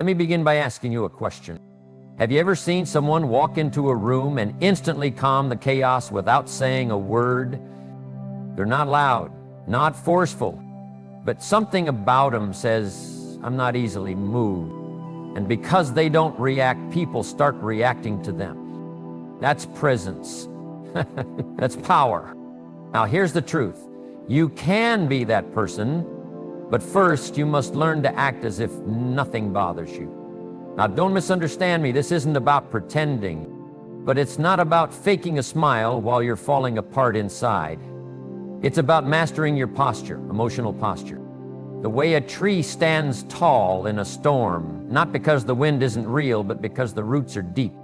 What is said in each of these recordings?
Let me begin by asking you a question. Have you ever seen someone walk into a room and instantly calm the chaos without saying a word? They're not loud, not forceful, but something about them says, I'm not easily moved. And because they don't react, people start reacting to them. That's presence. That's power. Now here's the truth. You can be that person, but first you must learn to act as if nothing bothers you. Now don't misunderstand me, this isn't about pretending, but it's not about faking a smile while you're falling apart inside. It's about mastering your posture, emotional posture. The way a tree stands tall in a storm, not because the wind isn't real, but because the roots are deep.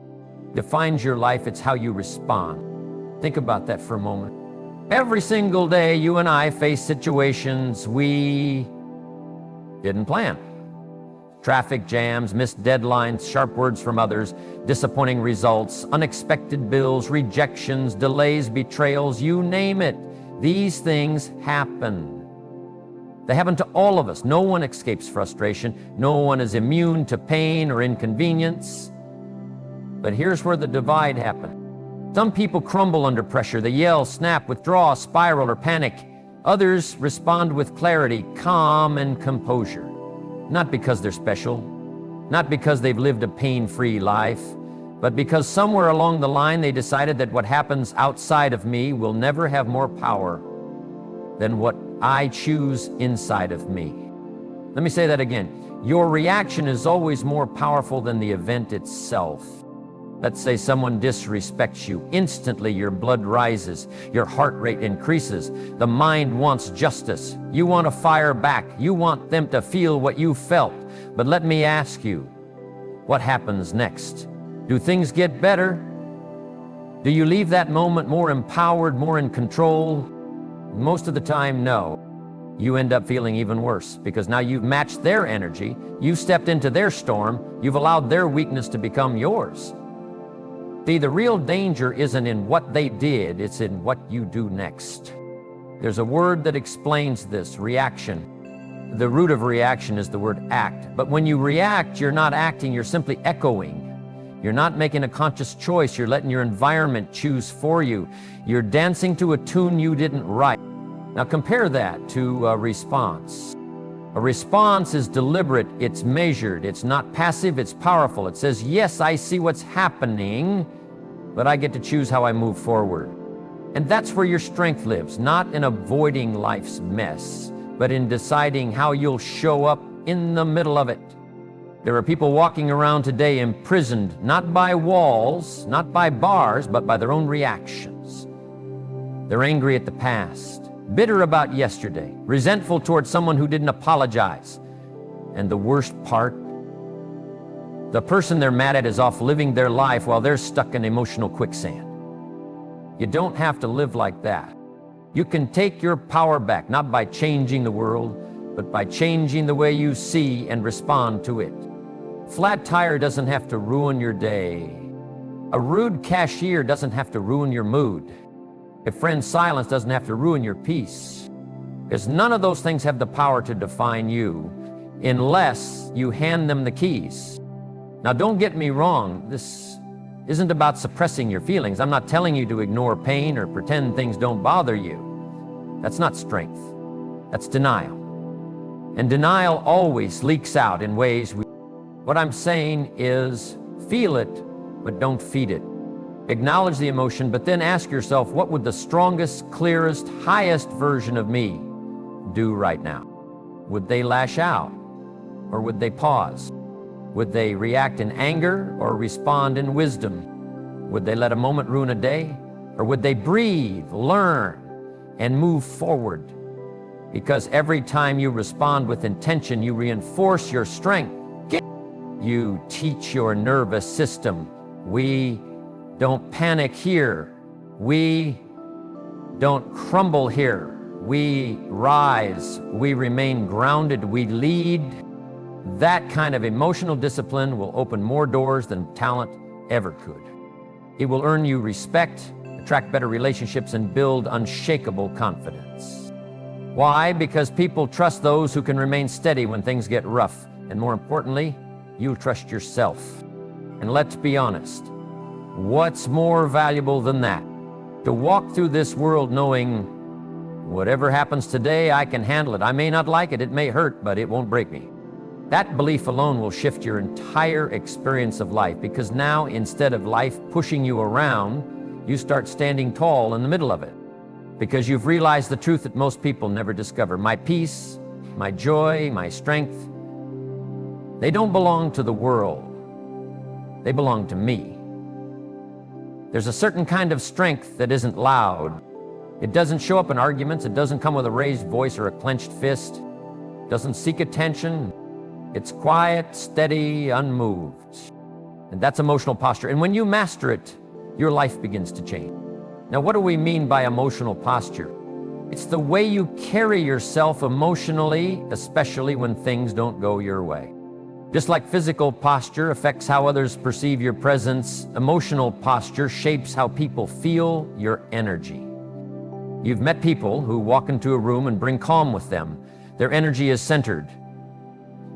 Defines your life, it's how you respond. Think about that for a moment. Every single day, you and I face situations we didn't plan. Traffic jams, missed deadlines, sharp words from others, disappointing results, unexpected bills, rejections, delays, betrayals, you name it. These things happen. They happen to all of us. No one escapes frustration. No one is immune to pain or inconvenience. But here's where the divide happens. Some people crumble under pressure. They yell, snap, withdraw, spiral, or panic. Others respond with clarity, calm, and composure. Not because they're special, not because they've lived a pain-free life, but because somewhere along the line they decided that what happens outside of me will never have more power than what I choose inside of me. Let me say that again. Your reaction is always more powerful than the event itself. Let's say someone disrespects you. Instantly your blood rises, your heart rate increases. The mind wants justice. You want to fire back. You want them to feel what you felt. But let me ask you, what happens next? Do things get better? Do you leave that moment more empowered, more in control? Most of the time, no. You end up feeling even worse because now you've matched their energy, you've stepped into their storm, you've allowed their weakness to become yours. See, the real danger isn't in what they did, it's in what you do next. There's a word that explains this, reaction. The root of reaction is the word act. But when you react, you're not acting, you're simply echoing. You're not making a conscious choice, you're letting your environment choose for you. You're dancing to a tune you didn't write. Now compare that to a response. A response is deliberate, it's measured, it's not passive, it's powerful. It says, yes, I see what's happening, but I get to choose how I move forward. And that's where your strength lives, not in avoiding life's mess, but in deciding how you'll show up in the middle of it. There are people walking around today imprisoned, not by walls, not by bars, but by their own reactions. They're angry at the past, bitter about yesterday, resentful towards someone who didn't apologize. And the worst part, the person they're mad at is off living their life while they're stuck in emotional quicksand. You don't have to live like that. You can take your power back, not by changing the world, but by changing the way you see and respond to it. Flat tire doesn't have to ruin your day. A rude cashier doesn't have to ruin your mood. A friend's silence doesn't have to ruin your peace. Because none of those things have the power to define you unless you hand them the keys. Now don't get me wrong, this isn't about suppressing your feelings. I'm not telling you to ignore pain or pretend things don't bother you. That's not strength, that's denial. And denial always leaks out in ways What I'm saying is, feel it, but don't feed it. Acknowledge the emotion, but then ask yourself, what would the strongest, clearest, highest version of me do right now? Would they lash out, or would they pause? Would they react in anger or respond in wisdom? Would they let a moment ruin a day? Or would they breathe, learn, and move forward? Because every time you respond with intention, you reinforce your strength. You teach your nervous system. We don't panic here. We don't crumble here. We rise. We remain grounded. We lead. That kind of emotional discipline will open more doors than talent ever could. It will earn you respect, attract better relationships, and build unshakable confidence. Why? Because people trust those who can remain steady when things get rough. And more importantly, you'll trust yourself. And let's be honest, what's more valuable than that? To walk through this world knowing whatever happens today, I can handle it. I may not like it, it may hurt, but it won't break me. That belief alone will shift your entire experience of life, because now, instead of life pushing you around, you start standing tall in the middle of it, because you've realized the truth that most people never discover. My peace, my joy, my strength, they don't belong to the world. They belong to me. There's a certain kind of strength that isn't loud. It doesn't show up in arguments. It doesn't come with a raised voice or a clenched fist. It doesn't seek attention. It's quiet, steady, unmoved. And that's emotional posture. And when you master it, your life begins to change. Now, what do we mean by emotional posture? It's the way you carry yourself emotionally, especially when things don't go your way. Just like physical posture affects how others perceive your presence, emotional posture shapes how people feel your energy. You've met people who walk into a room and bring calm with them. Their energy is centered.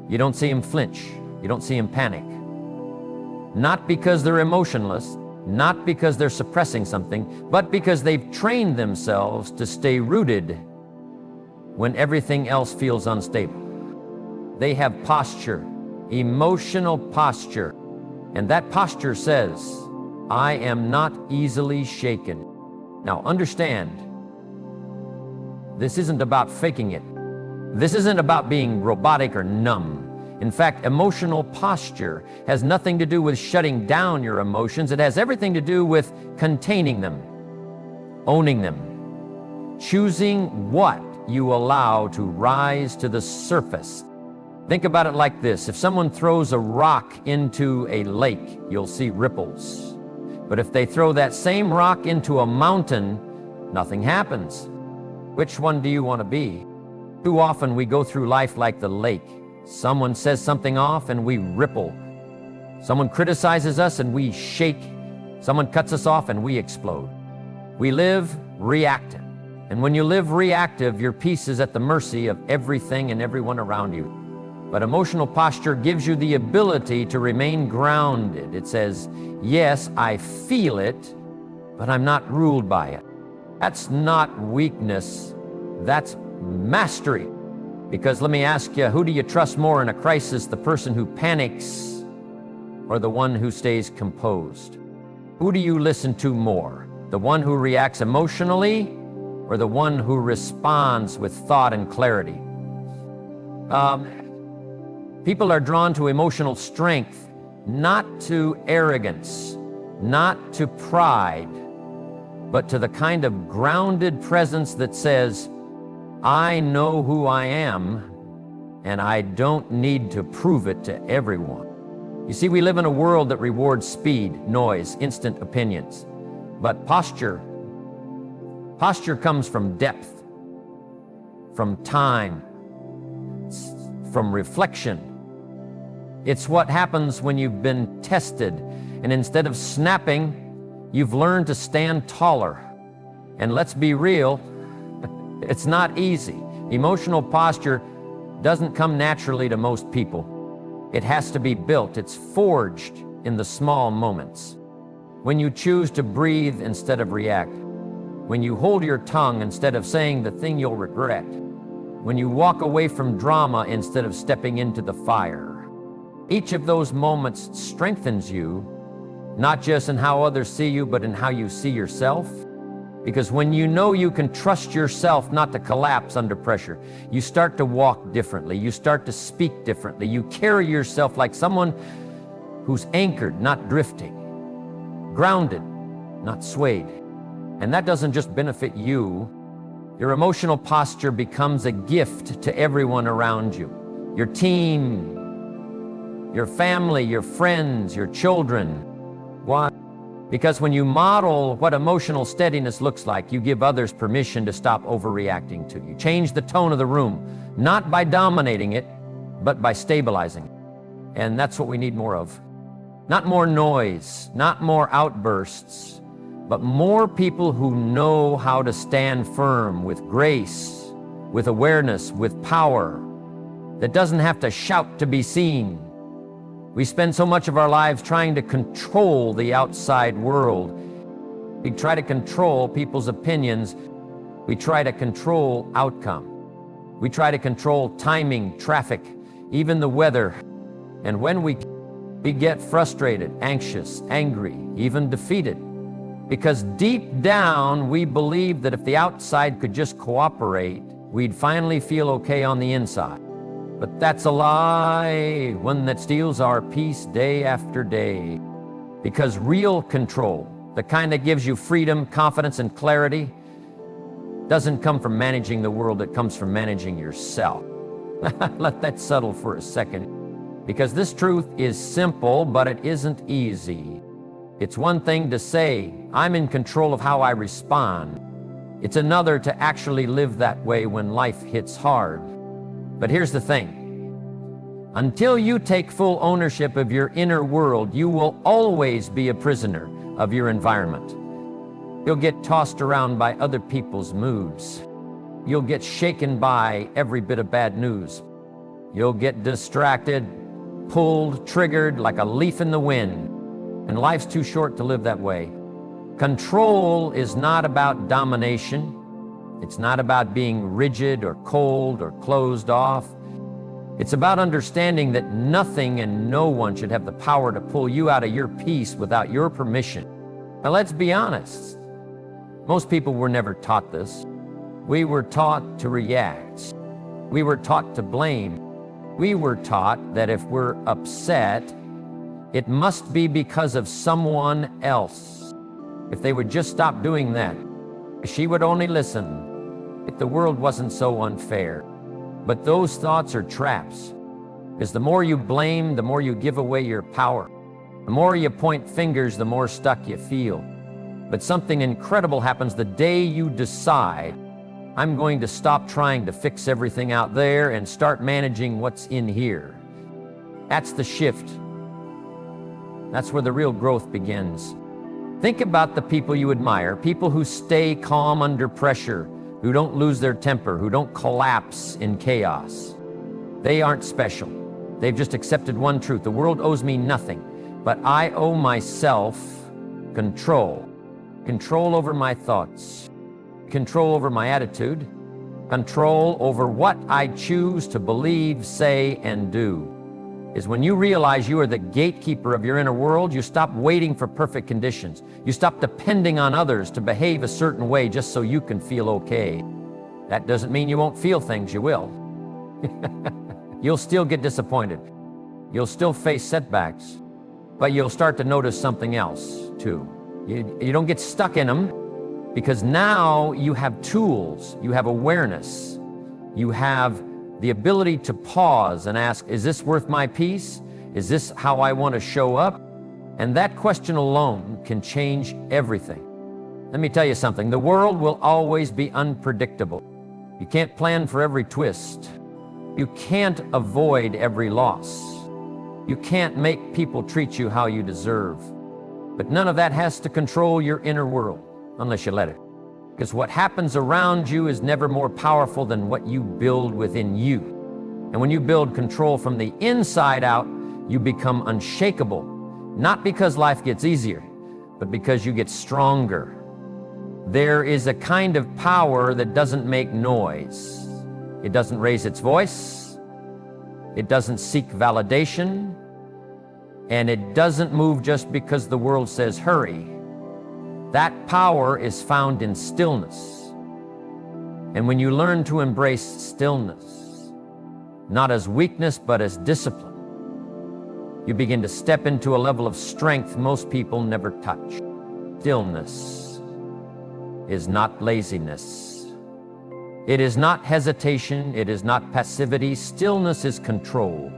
You don't see them flinch. You don't see them panic. Not because they're emotionless, not because they're suppressing something, but because they've trained themselves to stay rooted when everything else feels unstable. They have posture, emotional posture, and that posture says, I am not easily shaken. Now understand, this isn't about faking it. This isn't about being robotic or numb. In fact, emotional posture has nothing to do with shutting down your emotions. It has everything to do with containing them, owning them, choosing what you allow to rise to the surface. Think about it like this. If someone throws a rock into a lake, you'll see ripples. But if they throw that same rock into a mountain, nothing happens. Which one do you want to be? Too often we go through life like the lake. Someone says something off and we ripple. Someone criticizes us and we shake. Someone cuts us off and we explode. We live reactive. And when you live reactive, your peace is at the mercy of everything and everyone around you. But emotional posture gives you the ability to remain grounded. It says, yes, I feel it, but I'm not ruled by it. That's not weakness, that's mastery. Because let me ask you, who do you trust more in a crisis, the person who panics or the one who stays composed? Who do you listen to more? The one who reacts emotionally or the one who responds with thought and clarity? People are drawn to emotional strength, not to arrogance, not to pride, but to the kind of grounded presence that says, I know who I am, and I don't need to prove it to everyone. You see, we live in a world that rewards speed, noise, instant opinions. But posture comes from depth, from time, from reflection. It's what happens when you've been tested, and instead of snapping, you've learned to stand taller. And let's be real, it's not easy. Emotional posture doesn't come naturally to most people. It has to be built. It's forged in the small moments. When you choose to breathe instead of react. When you hold your tongue instead of saying the thing you'll regret. When you walk away from drama instead of stepping into the fire. Each of those moments strengthens you, not just in how others see you, but in how you see yourself. Because when you know you can trust yourself not to collapse under pressure, you start to walk differently, you start to speak differently, you carry yourself like someone who's anchored, not drifting, grounded, not swayed. And that doesn't just benefit you. Your emotional posture becomes a gift to everyone around you. Your team, your family, your friends, your children. Why? Because when you model what emotional steadiness looks like, you give others permission to stop overreacting to you. Change the tone of the room, not by dominating it, but by stabilizing it. And that's what we need more of. Not more noise, not more outbursts, but more people who know how to stand firm with grace, with awareness, with power, that doesn't have to shout to be seen, We spend so much of our lives trying to control the outside world. We try to control people's opinions. We try to control outcome. We try to control timing, traffic, even the weather. And when we get frustrated, anxious, angry, even defeated, because deep down we believe that if the outside could just cooperate, we'd finally feel okay on the inside. But that's a lie, one that steals our peace day after day. Because real control, the kind that gives you freedom, confidence, and clarity, doesn't come from managing the world, it comes from managing yourself. Let that settle for a second. Because this truth is simple, but it isn't easy. It's one thing to say, I'm in control of how I respond. It's another to actually live that way when life hits hard. But here's the thing. Until you take full ownership of your inner world, you will always be a prisoner of your environment. You'll get tossed around by other people's moods. You'll get shaken by every bit of bad news. You'll get distracted, pulled, triggered like a leaf in the wind. And life's too short to live that way. Control is not about domination. It's not about being rigid or cold or closed off. It's about understanding that nothing and no one should have the power to pull you out of your peace without your permission. Now let's be honest. Most people were never taught this. We were taught to react. We were taught to blame. We were taught that if we're upset, it must be because of someone else. If they would just stop doing that, she would only listen. If the world wasn't so unfair. But those thoughts are traps. Because the more you blame, the more you give away your power. The more you point fingers, the more stuck you feel. But something incredible happens the day you decide, I'm going to stop trying to fix everything out there and start managing what's in here. That's the shift. That's where the real growth begins. Think about the people you admire, people who stay calm under pressure, who don't lose their temper, who don't collapse in chaos. They aren't special. They've just accepted one truth. The world owes me nothing, but I owe myself control. Control over my thoughts, control over my attitude, control over what I choose to believe, say, and do. Is when you realize you are the gatekeeper of your inner world, you stop waiting for perfect conditions. You stop depending on others to behave a certain way just so you can feel okay. That doesn't mean you won't feel things, you will. You'll still get disappointed. You'll still face setbacks, but you'll start to notice something else too. You don't get stuck in them because now you have tools, you have awareness, you have the ability to pause and ask, is this worth my peace? Is this how I want to show up? And that question alone can change everything. Let me tell you something, the world will always be unpredictable. You can't plan for every twist. You can't avoid every loss. You can't make people treat you how you deserve. But none of that has to control your inner world, unless you let it. Because what happens around you is never more powerful than what you build within you. And when you build control from the inside out, you become unshakable. Not because life gets easier, but because you get stronger. There is a kind of power that doesn't make noise. It doesn't raise its voice. It doesn't seek validation. And it doesn't move just because the world says hurry. That power is found in stillness. And when you learn to embrace stillness, not as weakness, but as discipline, you begin to step into a level of strength most people never touch. Stillness is not laziness. It is not hesitation. It is not passivity. Stillness is control.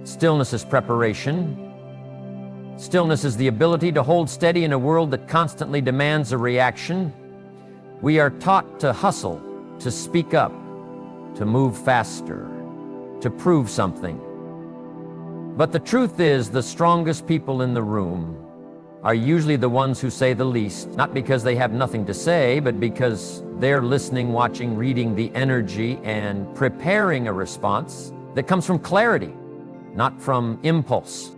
Stillness is preparation. Stillness is the ability to hold steady in a world that constantly demands a reaction. We are taught to hustle, to speak up, to move faster, to prove something. But the truth is, the strongest people in the room are usually the ones who say the least, not because they have nothing to say, but because they're listening, watching, reading the energy, and preparing a response that comes from clarity, not from impulse.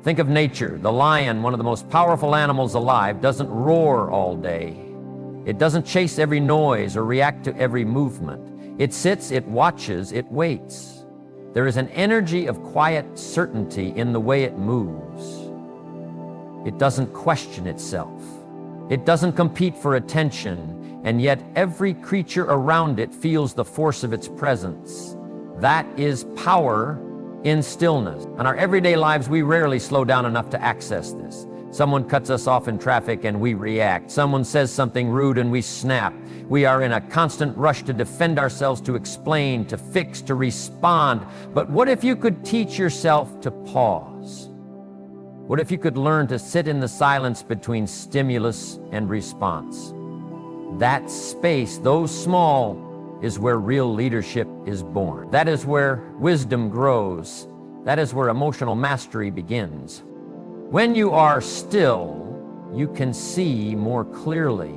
Think of nature. The lion, one of the most powerful animals alive, doesn't roar all day. It doesn't chase every noise or react to every movement. It sits, it watches, it waits. There is an energy of quiet certainty in the way it moves. It doesn't question itself. It doesn't compete for attention, and yet every creature around it feels the force of its presence. That is power in stillness. In our everyday lives, we rarely slow down enough to access this. Someone cuts us off in traffic and we react. Someone says something rude and we snap. We are in a constant rush to defend ourselves, to explain, to fix, to respond. But what if you could teach yourself to pause? What if you could learn to sit in the silence between stimulus and response? That space, though small, is where real leadership is born. That is where wisdom grows. That is where emotional mastery begins. When you are still, you can see more clearly.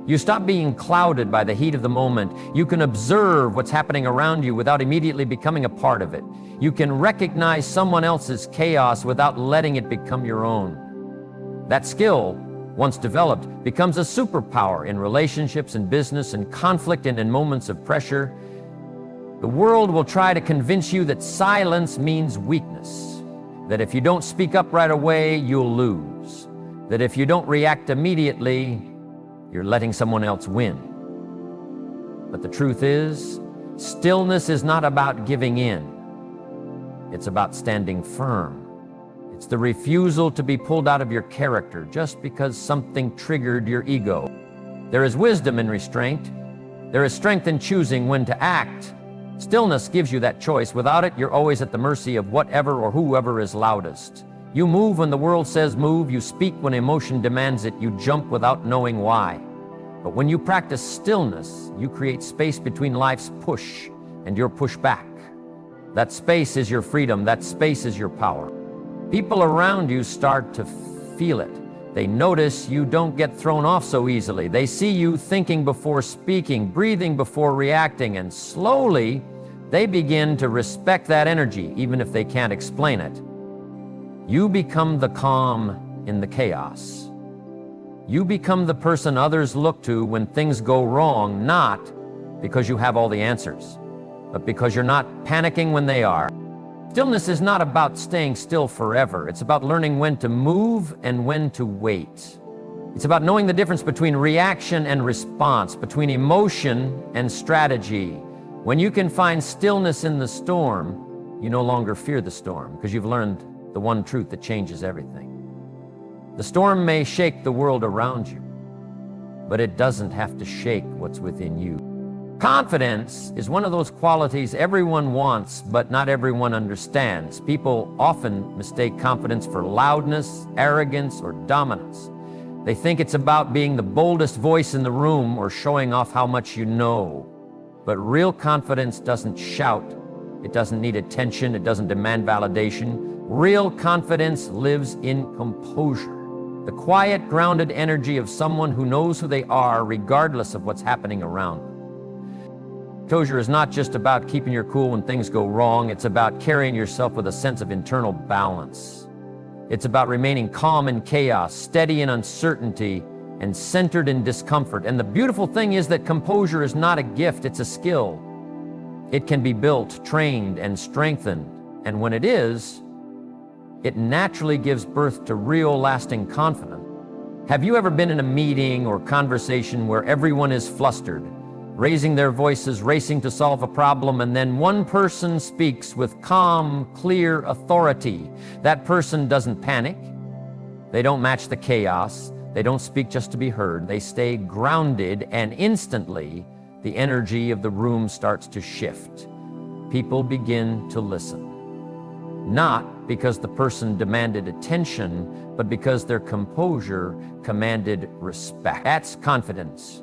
You stop being clouded by the heat of the moment. You can observe what's happening around you without immediately becoming a part of it. You can recognize someone else's chaos without letting it become your own. That skill, once developed, becomes a superpower in relationships and business and conflict and in moments of pressure. The world will try to convince you that silence means weakness, that if you don't speak up right away, you'll lose, that if you don't react immediately, you're letting someone else win. But the truth is, stillness is not about giving in. It's about standing firm. It's the refusal to be pulled out of your character just because something triggered your ego. There is wisdom in restraint. There is strength in choosing when to act. Stillness gives you that choice. Without it, you're always at the mercy of whatever or whoever is loudest. You move when the world says move. You speak when emotion demands it. You jump without knowing why. But when you practice stillness, you create space between life's push and your push back. That space is your freedom. That space is your power. People around you start to feel it. They notice you don't get thrown off so easily. They see you thinking before speaking, breathing before reacting, and slowly they begin to respect that energy, even if they can't explain it. You become the calm in the chaos. You become the person others look to when things go wrong, not because you have all the answers, but because you're not panicking when they are. Stillness is not about staying still forever. It's about learning when to move and when to wait. It's about knowing the difference between reaction and response, between emotion and strategy. When you can find stillness in the storm, you no longer fear the storm because you've learned the one truth that changes everything. The storm may shake the world around you, but it doesn't have to shake what's within you. Confidence is one of those qualities everyone wants, but not everyone understands. People often mistake confidence for loudness, arrogance, or dominance. They think it's about being the boldest voice in the room or showing off how much you know. But real confidence doesn't shout. It doesn't need attention. It doesn't demand validation. Real confidence lives in composure, the quiet, grounded energy of someone who knows who they are regardless of what's happening around them. Composure is not just about keeping your cool when things go wrong. It's about carrying yourself with a sense of internal balance. It's about remaining calm in chaos, steady in uncertainty, and centered in discomfort. And the beautiful thing is that composure is not a gift, it's a skill. It can be built, trained, and strengthened. And when it is, it naturally gives birth to real, lasting confidence. Have you ever been in a meeting or conversation where everyone is flustered, raising their voices, racing to solve a problem, and then one person speaks with calm, clear authority? That person doesn't panic. They don't match the chaos. They don't speak just to be heard. They stay grounded, and instantly, the energy of the room starts to shift. People begin to listen. Not because the person demanded attention, but because their composure commanded respect. That's confidence.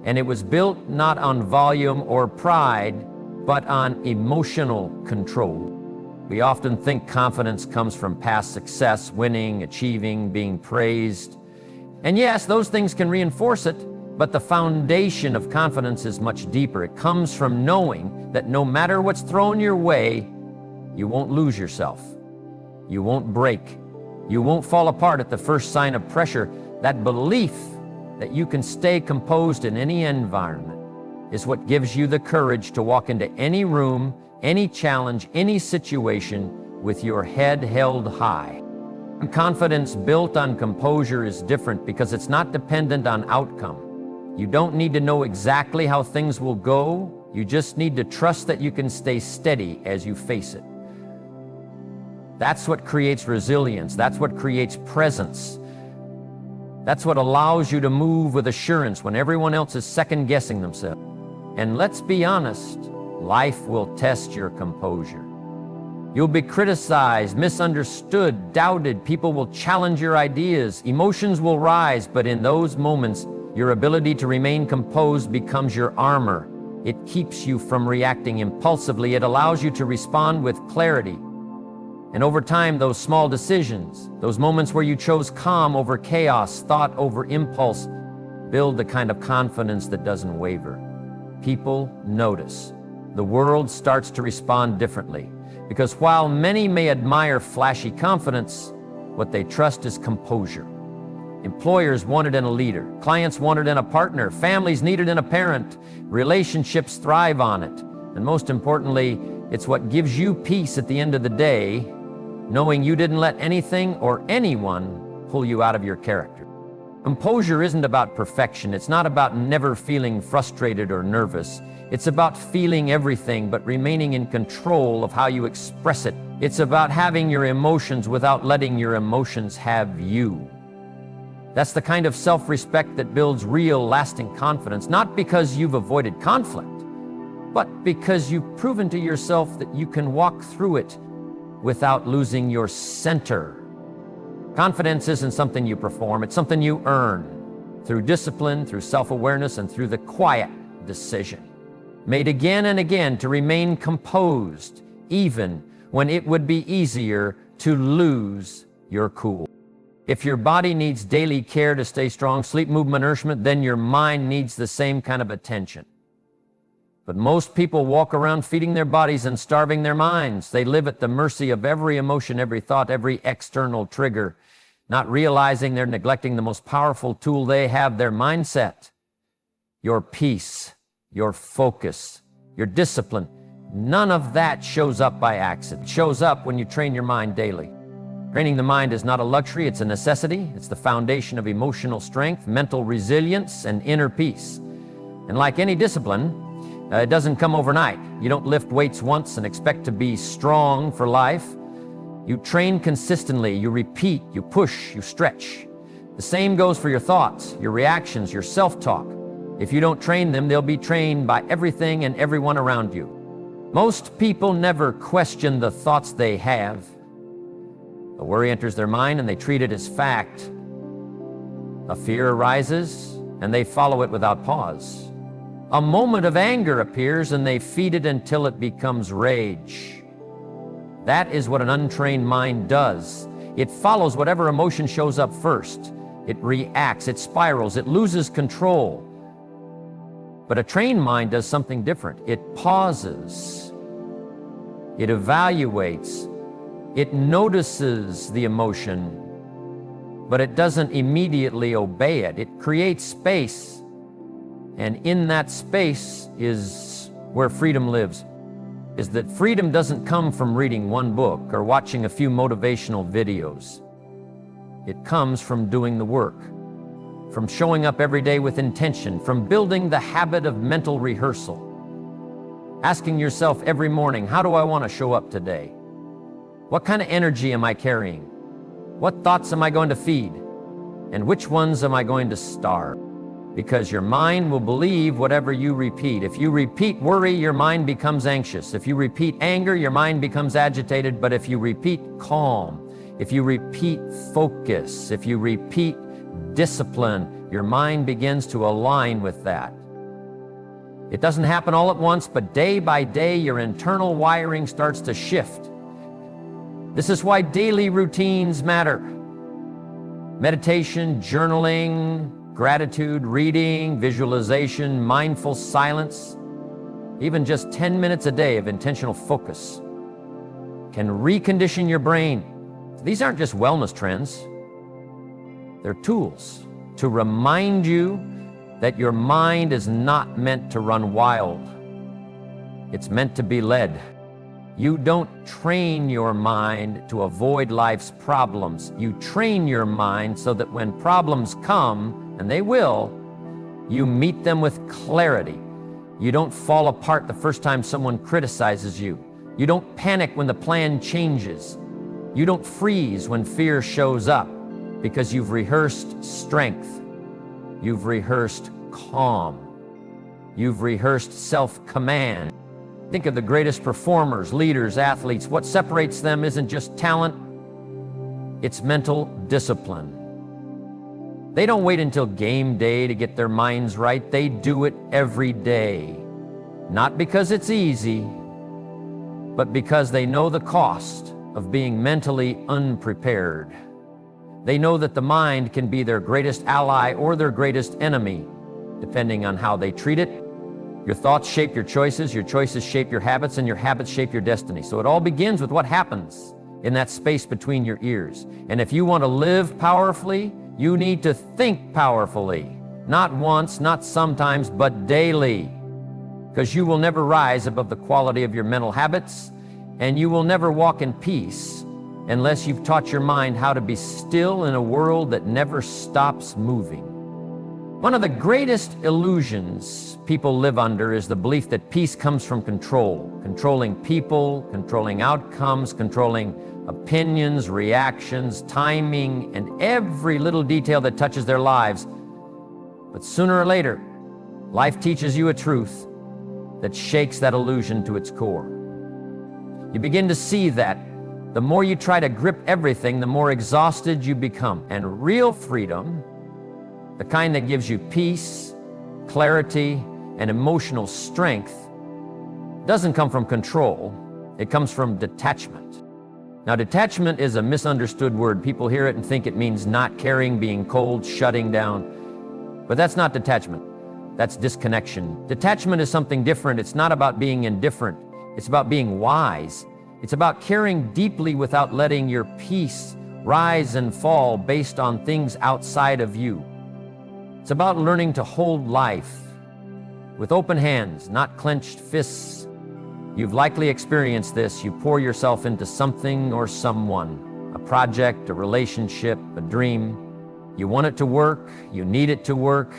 And it was built not on volume or pride, but on emotional control. We often think confidence comes from past success, winning, achieving, being praised. And yes, those things can reinforce it, but the foundation of confidence is much deeper. It comes from knowing that no matter what's thrown your way, You won't lose yourself. You won't break. You won't fall apart at the first sign of pressure. That belief that you can stay composed in any environment is what gives you the courage to walk into any room, any challenge, any situation with your head held high. Confidence built on composure is different because it's not dependent on outcome. You don't need to know exactly how things will go. You just need to trust that you can stay steady as you face it. That's what creates resilience. That's what creates presence. That's what allows you to move with assurance when everyone else is second-guessing themselves. And let's be honest, life will test your composure. You'll be criticized, misunderstood, doubted. People will challenge your ideas. Emotions will rise, but in those moments, your ability to remain composed becomes your armor. It keeps you from reacting impulsively. It allows you to respond with clarity. And over time, those small decisions, those moments where you chose calm over chaos, thought over impulse, build the kind of confidence that doesn't waver. People notice. The world starts to respond differently. Because while many may admire flashy confidence, what they trust is composure. Employers want it in a leader. Clients want it in a partner. Families need it in a parent. Relationships thrive on it. And most importantly, it's what gives you peace at the end of the day, knowing you didn't let anything or anyone pull you out of your character. Composure isn't about perfection. It's not about never feeling frustrated or nervous. It's about feeling everything but remaining in control of how you express it. It's about having your emotions without letting your emotions have you. That's the kind of self-respect that builds real, lasting confidence, not because you've avoided conflict, but because you've proven to yourself that you can walk through it without losing your center. Confidence isn't something you perform, it's something you earn through discipline, through self-awareness, and through the quiet decision, made again and again to remain composed, even when it would be easier to lose your cool. If your body needs daily care to stay strong, sleep, movement, nourishment, then your mind needs the same kind of attention. But most people walk around feeding their bodies and starving their minds. They live at the mercy of every emotion, every thought, every external trigger, not realizing they're neglecting the most powerful tool they have, their mindset. Your peace, your focus, your discipline, none of that shows up by accident. It shows up when you train your mind daily. Training the mind is not a luxury, it's a necessity. It's the foundation of emotional strength, mental resilience, and inner peace. And like any discipline, it doesn't come overnight. You don't lift weights once and expect to be strong for life. You train consistently, you repeat, you push, you stretch. The same goes for your thoughts, your reactions, your self-talk. If you don't train them, they'll be trained by everything and everyone around you. Most people never question the thoughts they have. A worry enters their mind and they treat it as fact. A fear arises and they follow it without pause. A moment of anger appears and they feed it until it becomes rage. That is what an untrained mind does. It follows whatever emotion shows up first. It reacts, it spirals, it loses control. But a trained mind does something different. It pauses. It evaluates. It notices the emotion, but it doesn't immediately obey it. It creates space. And in that space is where freedom lives. Is that freedom doesn't come from reading one book or watching a few motivational videos. It comes from doing the work, from showing up every day with intention, from building the habit of mental rehearsal. Asking yourself every morning, how do I want to show up today? What kind of energy am I carrying? What thoughts am I going to feed? And which ones am I going to starve? Because your mind will believe whatever you repeat. If you repeat worry, your mind becomes anxious. If you repeat anger, your mind becomes agitated. But if you repeat calm, if you repeat focus, if you repeat discipline, your mind begins to align with that. It doesn't happen all at once, but day by day, your internal wiring starts to shift. This is why daily routines matter. Meditation, journaling, gratitude, reading, visualization, mindful silence, even just 10 minutes a day of intentional focus can recondition your brain. These aren't just wellness trends. They're tools to remind you that your mind is not meant to run wild. It's meant to be led. You don't train your mind to avoid life's problems. You train your mind so that when problems come, and they will, you meet them with clarity. You don't fall apart the first time someone criticizes you. You don't panic when the plan changes. You don't freeze when fear shows up, because you've rehearsed strength. You've rehearsed calm. You've rehearsed self-command. Think of the greatest performers, leaders, athletes. What separates them isn't just talent, it's mental discipline. They don't wait until game day to get their minds right. They do it every day. Not because it's easy, but because they know the cost of being mentally unprepared. They know that the mind can be their greatest ally or their greatest enemy, depending on how they treat it. Your thoughts shape your choices shape your habits, and your habits shape your destiny. So it all begins with what happens in that space between your ears. And if you want to live powerfully, you need to think powerfully. Not once, not sometimes, but daily. Because you will never rise above the quality of your mental habits, and you will never walk in peace unless you've taught your mind how to be still in a world that never stops moving. One of the greatest illusions people live under is the belief that peace comes from control. Controlling people, controlling outcomes, controlling opinions, reactions, timing, and every little detail that touches their lives. But sooner or later, life teaches you a truth that shakes that illusion to its core. You begin to see that the more you try to grip everything, the more exhausted you become. And real freedom, the kind that gives you peace, clarity, and emotional strength, doesn't come from control. It comes from detachment. Now, detachment is a misunderstood word. People hear it and think it means not caring, being cold, shutting down. But that's not detachment. That's disconnection. Detachment is something different. It's not about being indifferent. It's about being wise. It's about caring deeply without letting your peace rise and fall based on things outside of you. It's about learning to hold life with open hands, not clenched fists. You've likely experienced this. You pour yourself into something or someone, a project, a relationship, a dream. You want it to work. You need it to work.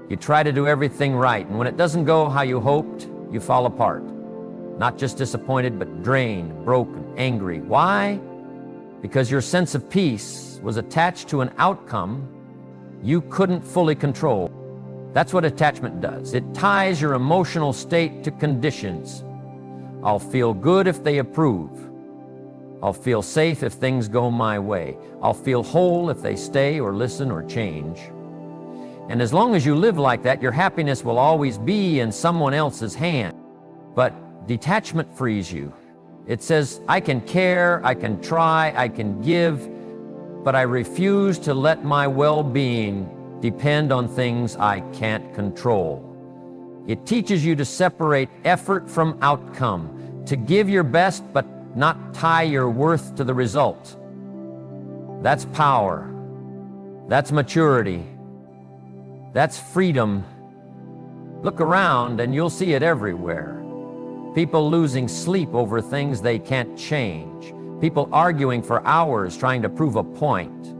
You try to do everything right. And when it doesn't go how you hoped, you fall apart. Not just disappointed, but drained, broken, angry. Why? Because your sense of peace was attached to an outcome you couldn't fully control. That's what attachment does. It ties your emotional state to conditions. I'll feel good if they approve. I'll feel safe if things go my way. I'll feel whole if they stay or listen or change. And as long as you live like that, your happiness will always be in someone else's hand. But detachment frees you. It says, I can care, I can try, I can give, but I refuse to let my well-being depend on things I can't control. It teaches you to separate effort from outcome, to give your best but not tie your worth to the result. That's power. That's maturity. That's freedom. Look around and you'll see it everywhere. People losing sleep over things they can't change. People arguing for hours trying to prove a point.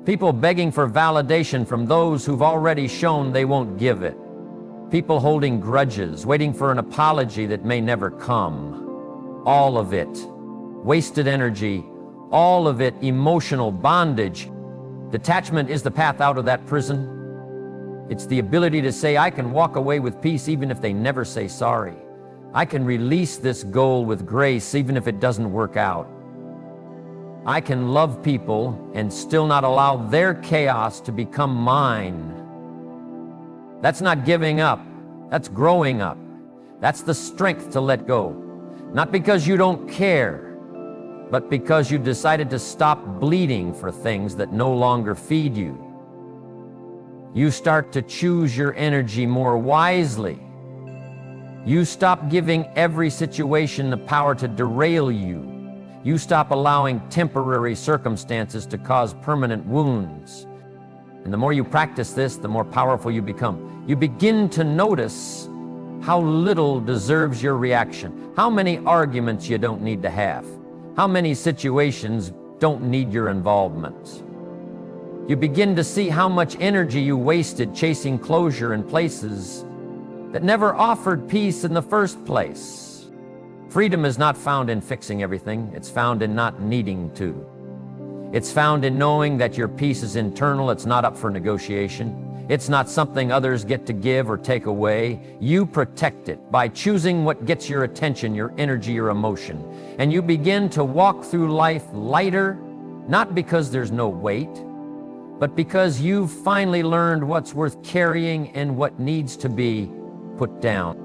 People begging for validation from those who've already shown they won't give it. People holding grudges, waiting for an apology that may never come. All of it, wasted energy, all of it, emotional bondage. Detachment is the path out of that prison. It's the ability to say, I can walk away with peace even if they never say sorry. I can release this goal with grace even if it doesn't work out. I can love people and still not allow their chaos to become mine. That's not giving up. That's growing up. That's the strength to let go. Not because you don't care, but because you decided to stop bleeding for things that no longer feed you. You start to choose your energy more wisely. You stop giving every situation the power to derail you. You stop allowing temporary circumstances to cause permanent wounds. And the more you practice this, the more powerful you become. You begin to notice how little deserves your reaction, how many arguments you don't need to have, how many situations don't need your involvement. You begin to see how much energy you wasted chasing closure in places that never offered peace in the first place. Freedom is not found in fixing everything. It's found in not needing to. It's found in knowing that your peace is internal. It's not up for negotiation. It's not something others get to give or take away. You protect it by choosing what gets your attention, your energy, your emotion. And you begin to walk through life lighter, not because there's no weight, but because you've finally learned what's worth carrying and what needs to be put down.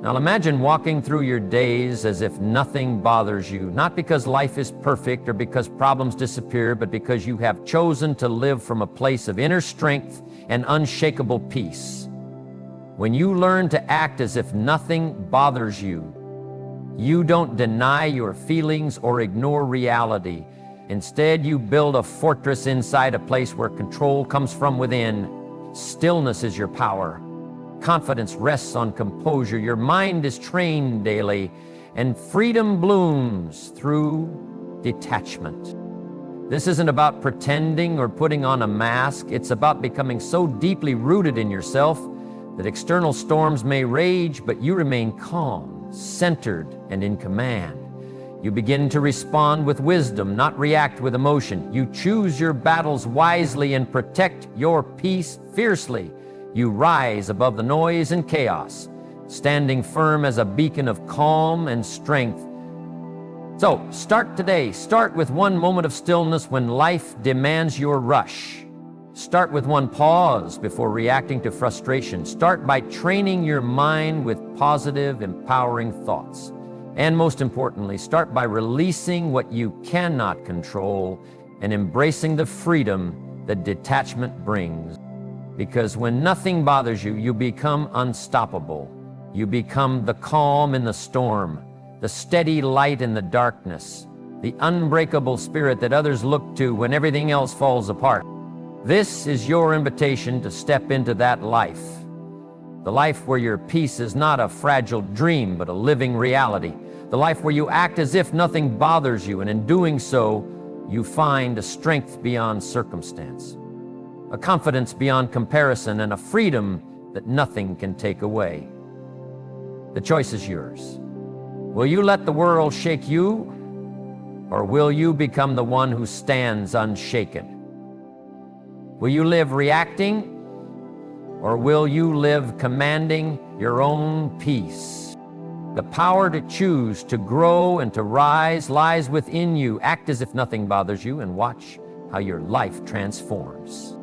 Now imagine walking through your days as if nothing bothers you, not because life is perfect or because problems disappear, but because you have chosen to live from a place of inner strength and unshakable peace. When you learn to act as if nothing bothers you, you don't deny your feelings or ignore reality. Instead, you build a fortress inside a place where control comes from within. Stillness is your power. Confidence rests on composure. Your mind is trained daily, and freedom blooms through detachment. This isn't about pretending or putting on a mask. It's about becoming so deeply rooted in yourself that external storms may rage, but you remain calm, centered, and in command. You begin to respond with wisdom, not react with emotion. You choose your battles wisely and protect your peace fiercely. You rise above the noise and chaos, standing firm as a beacon of calm and strength. So, start today. Start with one moment of stillness when life demands your rush. Start with one pause before reacting to frustration. Start by training your mind with positive, empowering thoughts. And most importantly, start by releasing what you cannot control and embracing the freedom that detachment brings. Because when nothing bothers you, you become unstoppable. You become the calm in the storm, the steady light in the darkness, the unbreakable spirit that others look to when everything else falls apart. This is your invitation to step into that life. The life where your peace is not a fragile dream, but a living reality. The life where you act as if nothing bothers you, and in doing so, you find a strength beyond circumstance, a confidence beyond comparison, and a freedom that nothing can take away. The choice is yours. Will you let the world shake you, or will you become the one who stands unshaken? Will you live reacting, or will you live commanding your own peace? The power to choose, to grow, and to rise lies within you. Act as if nothing bothers you and watch how your life transforms.